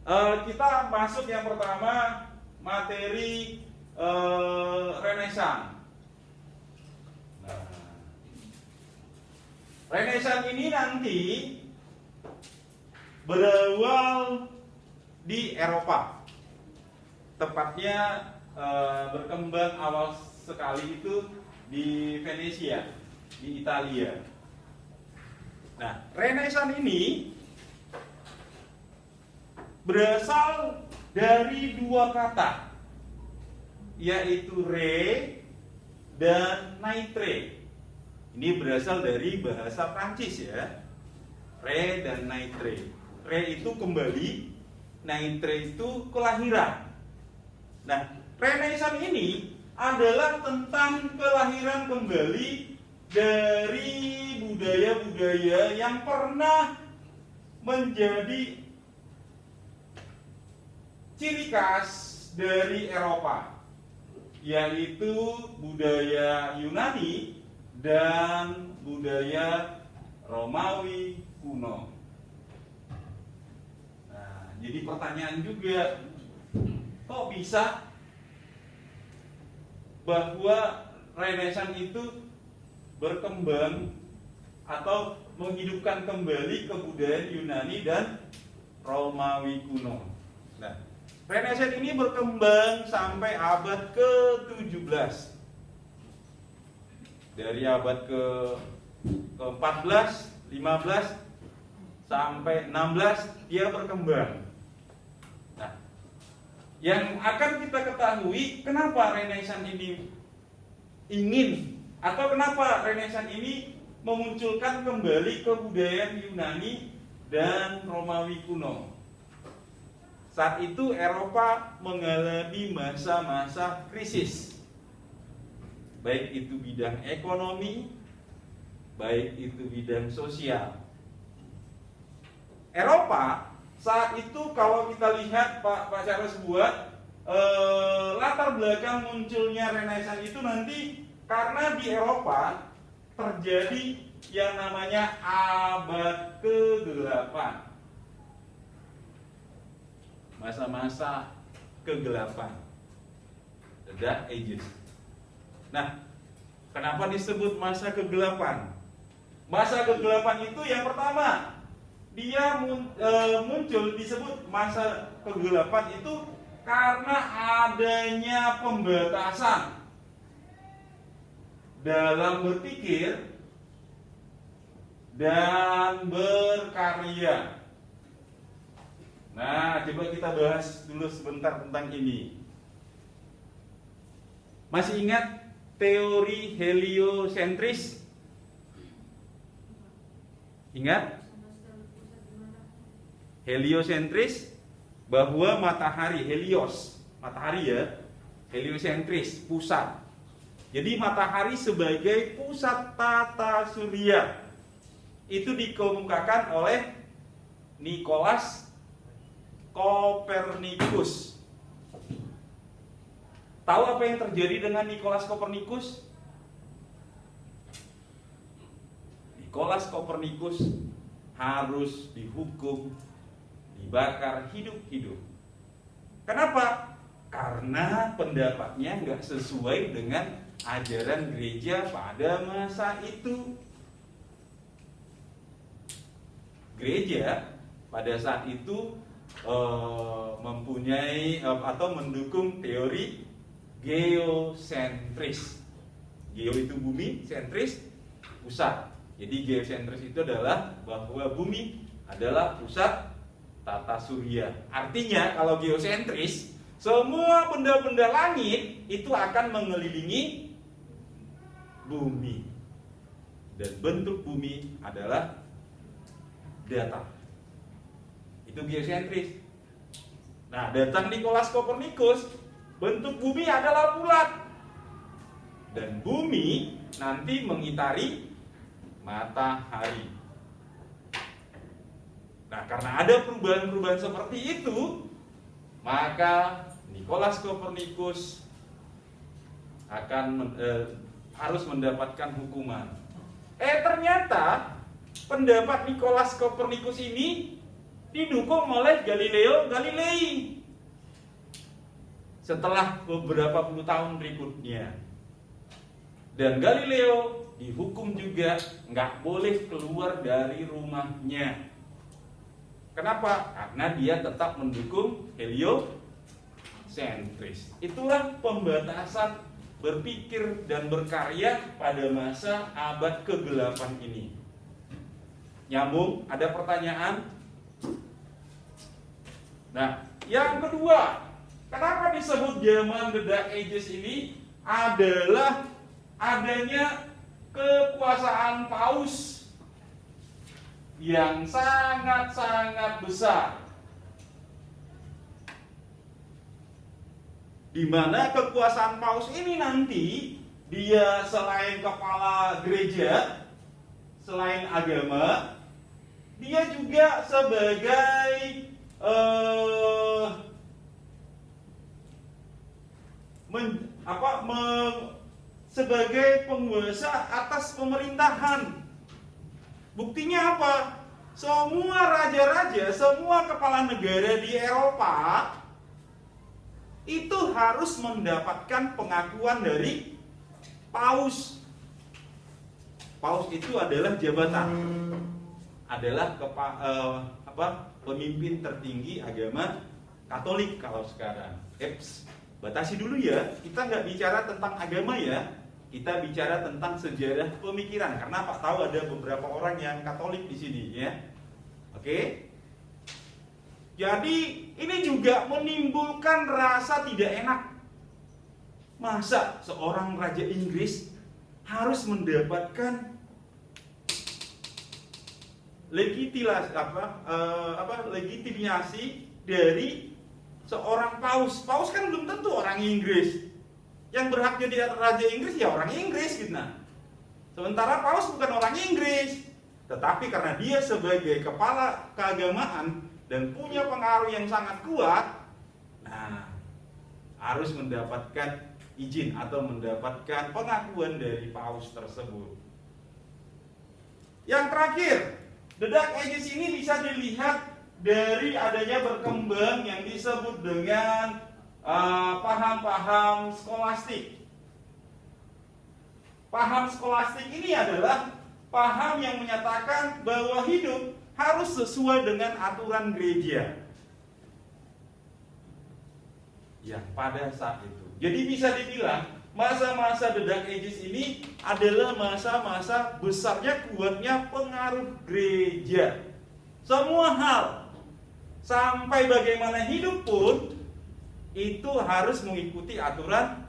Kita masuk yang pertama, materi Renaissance. Nah, Renaissance ini nanti berawal di Eropa, tepatnya berkembang awal sekali itu di Venesia, di Italia. Nah, Renaissance ini berasal dari dua kata, yaitu re dan naitre. Ini berasal dari bahasa Prancis ya. Re dan naitre. Re itu kembali, naitre itu kelahiran. Nah, Renaissance ini adalah tentang kelahiran kembali dari budaya-budaya yang pernah menjadi ciri khas dari Eropa, yaitu budaya Yunani dan budaya Romawi kuno. Nah, jadi pertanyaan juga, kok bisa bahwa Renaissance itu berkembang atau menghidupkan kembali kebudayaan Yunani dan Romawi kuno? Nah, Renaissance ini berkembang sampai abad ke-17. Dari abad ke-14, 15 sampai 16 dia berkembang. Nah, yang akan kita ketahui kenapa Renaissance ini ingin atau kenapa Renaissance ini memunculkan kembali kebudayaan Yunani dan Romawi kuno. Saat itu Eropa mengalami masa-masa krisis, baik itu bidang ekonomi, baik itu bidang sosial. Eropa saat itu kalau kita lihat Pak Charles buat latar belakang munculnya Renaissance itu nanti karena di Eropa terjadi yang namanya abad ke-8. Masa-masa kegelapan, The Dark Ages. Nah, kenapa disebut masa kegelapan? Masa kegelapan itu yang pertama, dia muncul disebut masa kegelapan itu karena adanya pembatasan dalam berpikir dan berkarya. Nah, coba kita bahas dulu sebentar tentang ini. Masih ingat teori heliosentris? Ingat? Heliosentris bahwa matahari, helios, matahari ya, heliosentris, pusat. Jadi matahari sebagai pusat tata surya itu dikemukakan oleh Nikolaus Kopernikus. Tahu apa yang terjadi dengan Nikolaus Kopernikus? Nikolaus Kopernikus harus dihukum, dibakar hidup-hidup. Kenapa? Karena pendapatnya nggak sesuai dengan ajaran gereja pada masa itu. Gereja pada saat itu mempunyai atau mendukung teori geosentris. Geo itu bumi, sentris pusat. Jadi geosentris itu adalah bahwa bumi adalah pusat tata surya. Artinya kalau geosentris, semua benda-benda langit itu akan mengelilingi bumi. Dan bentuk bumi adalah datar. Itu geosentris. Nah, datang Nikolaus Kopernikus, bentuk bumi adalah bulat. Dan bumi nanti mengitari matahari. Nah, karena ada perubahan-perubahan seperti itu, maka Nikolaus Kopernikus akan harus mendapatkan hukuman. Ternyata pendapat Nikolaus Kopernikus ini didukung oleh Galileo Galilei setelah beberapa puluh tahun berikutnya. Dan Galileo dihukum juga nggak boleh keluar dari rumahnya. Kenapa? Karena dia tetap mendukung heliosentris. Itulah pembatasan berpikir dan berkarya pada masa abad ke-8 ini. Nyambung? Ada pertanyaan? Nah, yang kedua, kenapa disebut zaman The Dark Ages ini adalah adanya kekuasaan paus yang sangat-sangat besar, di mana kekuasaan paus ini nanti dia selain kepala gereja, selain agama, dia juga sebagai sebagai penguasa atas pemerintahan. Buktinya apa? Semua raja-raja, semua kepala negara di Eropa itu harus mendapatkan pengakuan dari paus. Paus itu adalah jabatan, adalah pemimpin tertinggi agama Katolik kalau sekarang. Batasi dulu ya, kita nggak bicara tentang agama ya, kita bicara tentang sejarah pemikiran. Karena Pak tahu ada beberapa orang yang Katolik di sini ya. Oke. Jadi ini juga menimbulkan rasa tidak enak. Masa seorang raja Inggris harus mendapatkan legitimasi dari seorang paus. Paus kan belum tentu orang Inggris. Yang berhak jadi raja Inggris ya orang Inggris gitu. Nah, sementara paus bukan orang Inggris, tetapi karena dia sebagai kepala keagamaan dan punya pengaruh yang sangat kuat, nah harus mendapatkan izin atau mendapatkan pengakuan dari paus tersebut. Yang terakhir, The Dark Ages ini bisa dilihat dari adanya berkembang yang disebut dengan paham-paham skolastik. Paham skolastik ini adalah paham yang menyatakan bahwa hidup harus sesuai dengan aturan gereja. Ya, pada saat itu. Jadi bisa dibilang masa-masa The Dark Ages ini adalah masa-masa besarnya kuatnya pengaruh gereja. Semua hal, sampai bagaimana hidup pun itu harus mengikuti aturan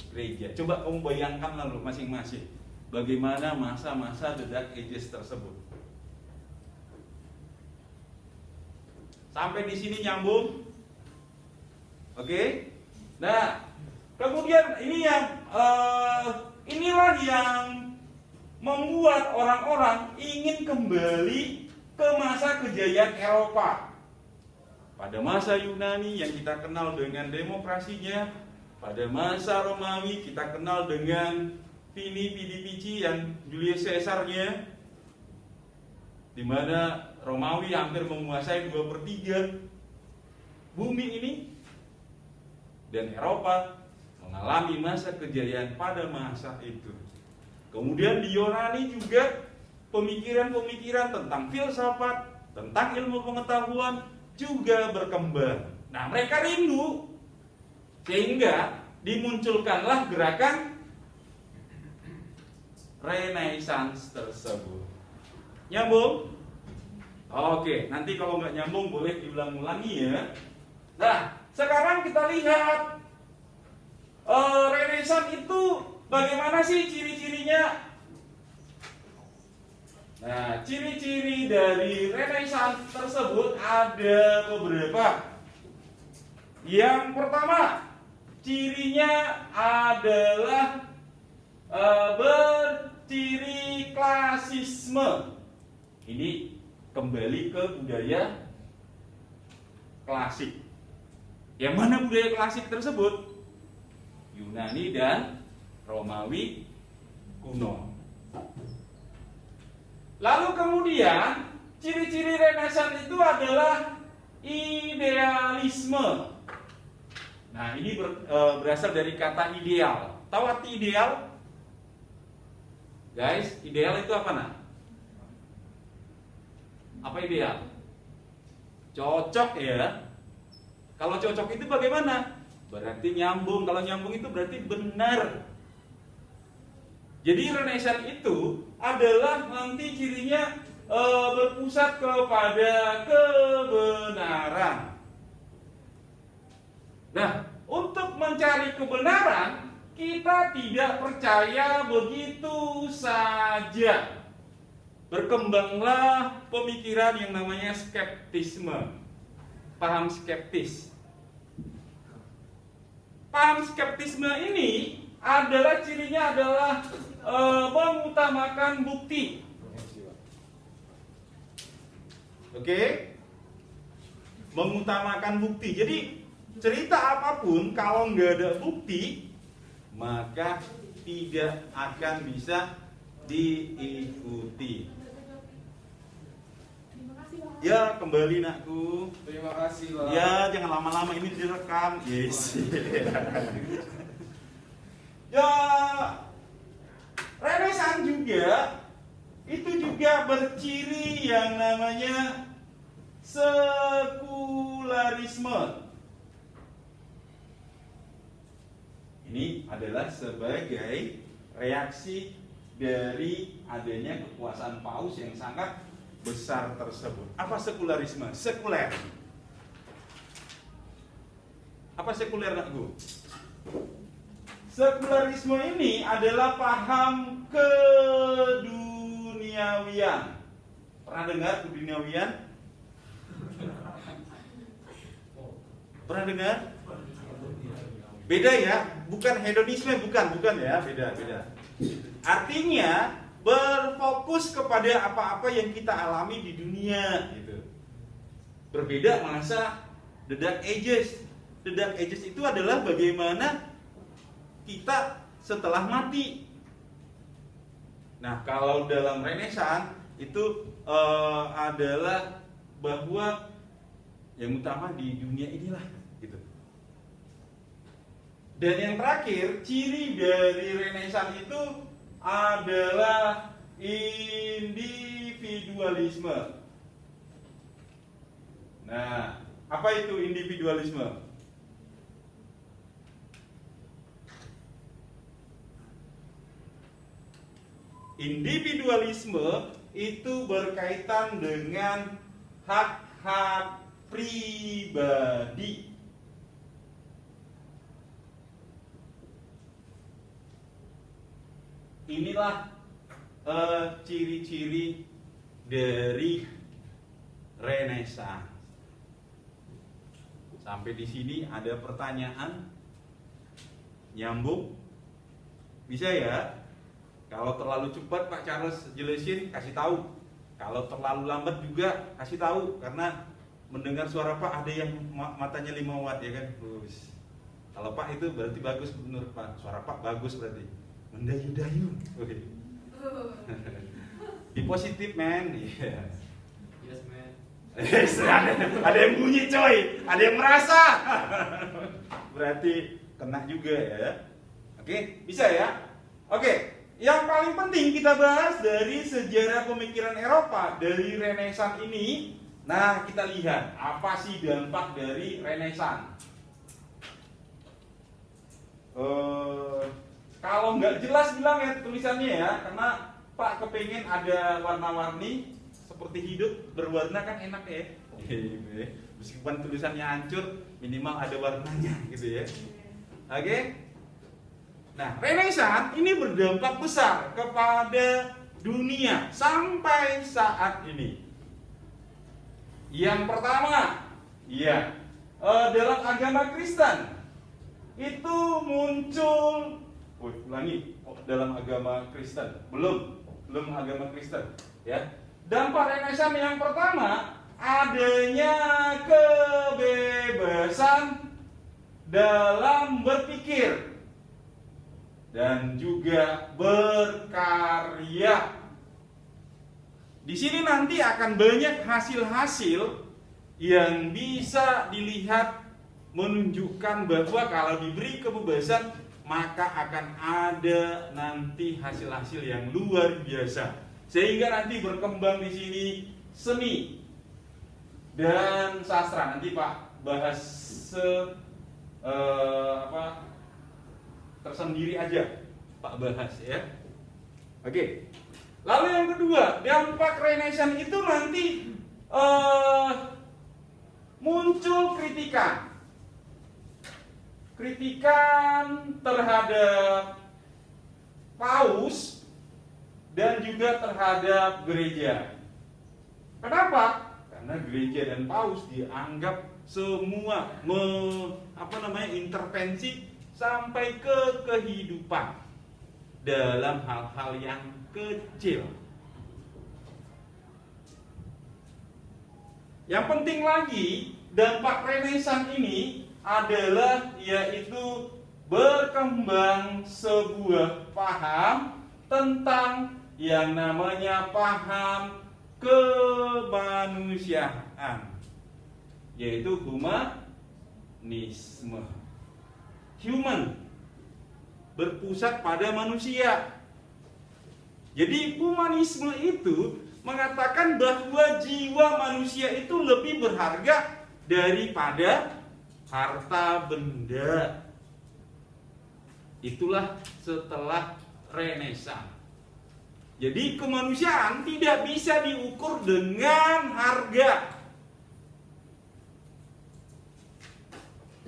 gereja. Coba kamu bayangkan lalu masing-masing bagaimana masa-masa The Dark Ages tersebut. Sampai di sini nyambung? Oke? Nah, kemudian ini yang inilah yang membuat orang-orang ingin kembali ke masa kejayaan Eropa. Pada masa Yunani yang kita kenal dengan demokrasinya, pada masa Romawi kita kenal dengan Vini Vidivici yang Julius Caesarnya, di mana Romawi hampir menguasai 2/3 bumi ini, dan Eropa mengalami masa kejayaan pada masa itu. Kemudian di Yunani juga pemikiran-pemikiran tentang filsafat, tentang ilmu pengetahuan juga berkembang. Nah, mereka rindu sehingga dimunculkanlah gerakan Renaissance tersebut. Nyambung? Oke, nanti kalau nggak nyambung boleh diulang-ulangi ya. Nah, sekarang kita lihat Renaissance itu bagaimana sih ciri-cirinya? Nah, ciri-ciri dari Renaissance tersebut ada beberapa. Yang pertama, cirinya adalah berciri klasisme. Ini kembali ke budaya klasik. Yang mana budaya klasik tersebut? Yunani dan Romawi kuno. Lalu kemudian ciri-ciri Renaissance itu adalah idealisme. Nah, ini berasal dari kata ideal. Tahu arti ideal? Guys, ideal itu apa nah? Apa ideal? Cocok ya. Kalau cocok itu bagaimana? Berarti nyambung. Kalau nyambung itu berarti benar. Jadi Renaissance itu adalah nanti cirinya berpusat kepada kebenaran. Nah, untuk mencari kebenaran, kita tidak percaya begitu saja. Berkembanglah pemikiran yang namanya skeptisme. Paham skeptis. Paham skeptisme ini adalah cirinya adalah mengutamakan bukti. Oke? Mengutamakan bukti. Jadi cerita apapun kalau nggak ada bukti, maka tidak akan bisa diikuti. Ya, kembali nakku. Terima kasih lah. Ya, jangan lama-lama, ini direkam. Yes. Ya, Renaissance juga itu juga berciri yang namanya sekularisme. Ini adalah sebagai reaksi dari adanya kekuasaan paus yang sangat besar tersebut. Apa sekularisme? Sekuler. Apa sekuler, nakku? Sekularisme ini adalah paham keduniawian. Pernah dengar keduniawian? Pernah dengar? Beda ya, bukan hedonisme, bukan ya, beda. Artinya berfokus kepada apa-apa yang kita alami di dunia gitu. Berbeda masa The Dark Ages. The Dark Ages itu adalah bagaimana kita setelah mati. Nah, kalau dalam Renaissance itu adalah bahwa yang utama di dunia inilah gitu. Dan yang terakhir, ciri dari Renaissance itu adalah individualisme. Nah, apa itu individualisme? Individualisme itu berkaitan dengan hak-hak pribadi. Inilah ciri-ciri dari Renaissance. Sampai di sini ada pertanyaan? Nyambung? Bisa ya? Kalau terlalu cepat Pak Charles jelasin, kasih tahu. Kalau terlalu lambat juga kasih tahu, karena mendengar suara Pak ada yang matanya 5 watt ya kan. Kalau Pak itu berarti bagus menurut Pak. Suara Pak bagus berarti. Mendayu-dayu. Oke. Be positif, man. Yeah. Yes, man. Ada yang bunyi coy, ada yang merasa. Berarti kena juga ya. Oke, bisa ya? Oke, yang paling penting kita bahas dari sejarah pemikiran Eropa dari Renaissance ini. Nah, kita lihat apa sih dampak dari Renaissance. Kalau nggak jelas bilang ya tulisannya ya, karena Pak kepengen ada warna-warni seperti hidup berwarna kan enak ya. Meskipun tulisannya hancur, minimal ada warnanya gitu ya. Oke. Nah, Renaissance ini berdampak besar kepada dunia sampai saat ini. Yang pertama, ya, dalam agama Kristen itu muncul. Dalam agama Kristen belum agama Kristen ya. Dampak Renaissance yang pertama, adanya kebebasan dalam berpikir dan juga berkarya. Di sini nanti akan banyak hasil-hasil yang bisa dilihat menunjukkan bahwa kalau diberi kebebasan maka akan ada nanti hasil-hasil yang luar biasa. Sehingga nanti berkembang di sini seni dan sastra. Nanti Pak bahas tersendiri aja Pak bahas ya. Oke. Lalu yang kedua, dampak Renaissance itu nanti muncul kritikan terhadap paus dan juga terhadap gereja. Kenapa? Karena gereja dan paus dianggap semua intervensi sampai ke kehidupan dalam hal-hal yang kecil. Yang penting lagi, dampak Renaissance ini adalah yaitu berkembang sebuah paham tentang yang namanya paham kemanusiaan, yaitu humanisme. Human berpusat pada manusia. Jadi humanisme itu mengatakan bahwa jiwa manusia itu lebih berharga daripada harta benda. Itulah setelah Renaissance. Jadi kemanusiaan tidak bisa diukur dengan harga.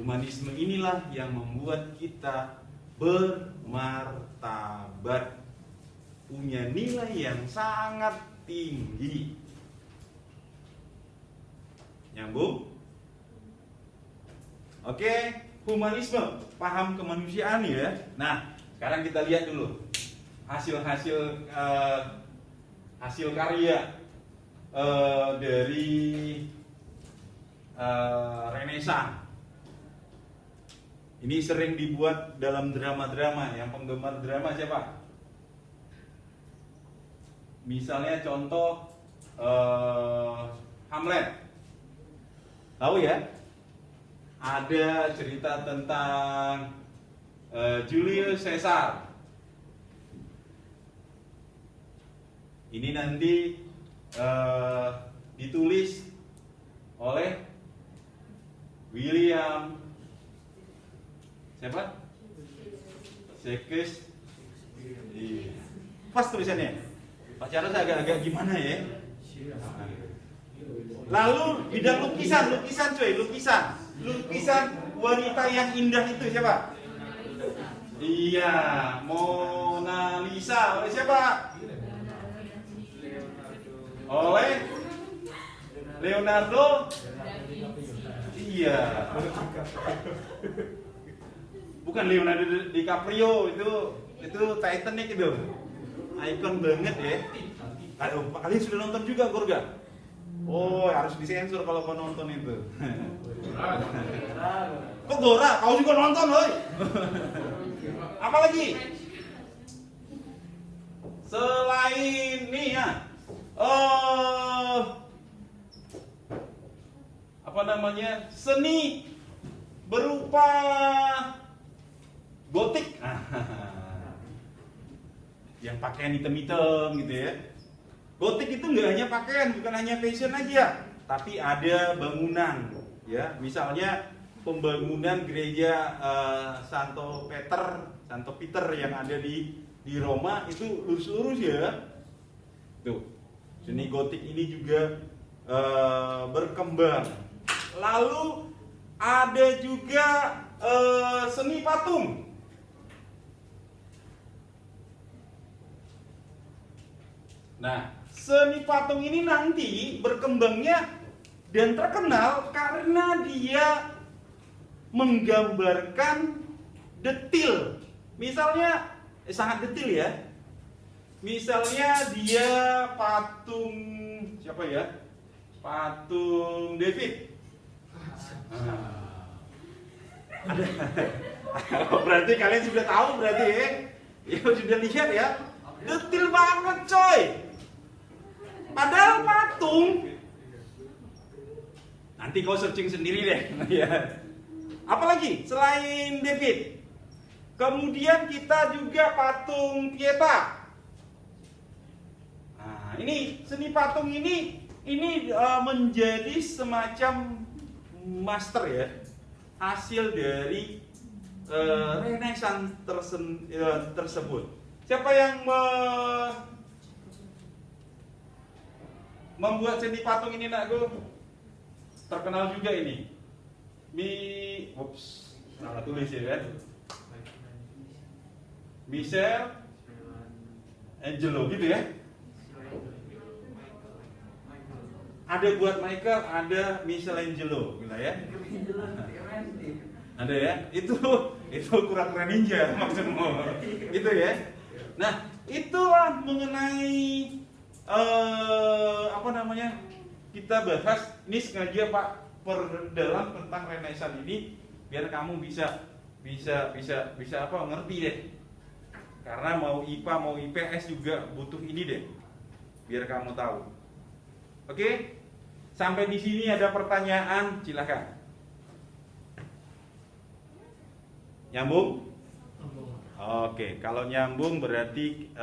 Humanisme inilah yang membuat kita bermartabat, punya nilai yang sangat tinggi. Nyambung? Oke, humanisme, paham kemanusiaan ya. Nah, sekarang kita lihat dulu hasil karya dari Renaissance. Ini sering dibuat dalam drama-drama. Yang penggemar drama siapa? Misalnya contoh Hamlet. Tahu ya? Ada cerita tentang Julius Caesar. Ini nanti ditulis oleh William siapa? Shakespeare. Pas tulisannya. Pak Charles agak-agak gimana ya? Lalu bidang lukisan cuy, lukisan wanita yang indah itu siapa? Iya, Mona Lisa. Oleh siapa? Oleh Leonardo. Iya. Bukan Leonardo DiCaprio, itu Titanic itu. Ikon banget ya. Aduh, kalian sudah nonton juga Gorga? Oh, harus disensor kalau kau nonton itu. Kok Gora? Kau juga nonton, loh. Apa lagi? Selain nih ya, seni berupa gotik, yang pakaian hitam-hitam gitu ya. Gotik itu nggak hanya pakaian, bukan hanya fashion aja, tapi ada bangunan, ya. Misalnya pembangunan gereja Santo Peter yang ada di Roma itu lurus-lurus ya. Tuh, seni gotik ini juga berkembang. Lalu ada juga seni patung. Nah, seni patung ini nanti berkembangnya dan terkenal karena dia menggambarkan detil. Misalnya, sangat detil ya. Misalnya dia patung siapa ya? Patung David. Berarti kalian sudah tahu berarti ya? Ya sudah lihat ya? Detil banget coy. Padahal patung. Nanti kau searching sendiri deh. Ya. Apalagi selain David? Kemudian kita juga patung Pieta. Nah, ini seni patung ini menjadi semacam master ya, hasil dari Renaissance tersebut. Siapa yang membuat seni patung ini, nakku? Terkenal juga ini. Salah tulis ya kan? Michelangelo gitu ya. Ada buat Michael, ada Michelangelo gitu ya. Ada ya? Itu kura-kura ninja maksudmu. Gitu ya. Nah, itulah mengenai kita bahas ini sengaja Pak perdalam tentang Renaissance ini biar kamu bisa ngerti deh. Karena mau IPA mau IPS juga butuh ini deh. Biar kamu tahu. Oke? Sampai di sini ada pertanyaan, silakan. Nyambung? Oke, kalau nyambung berarti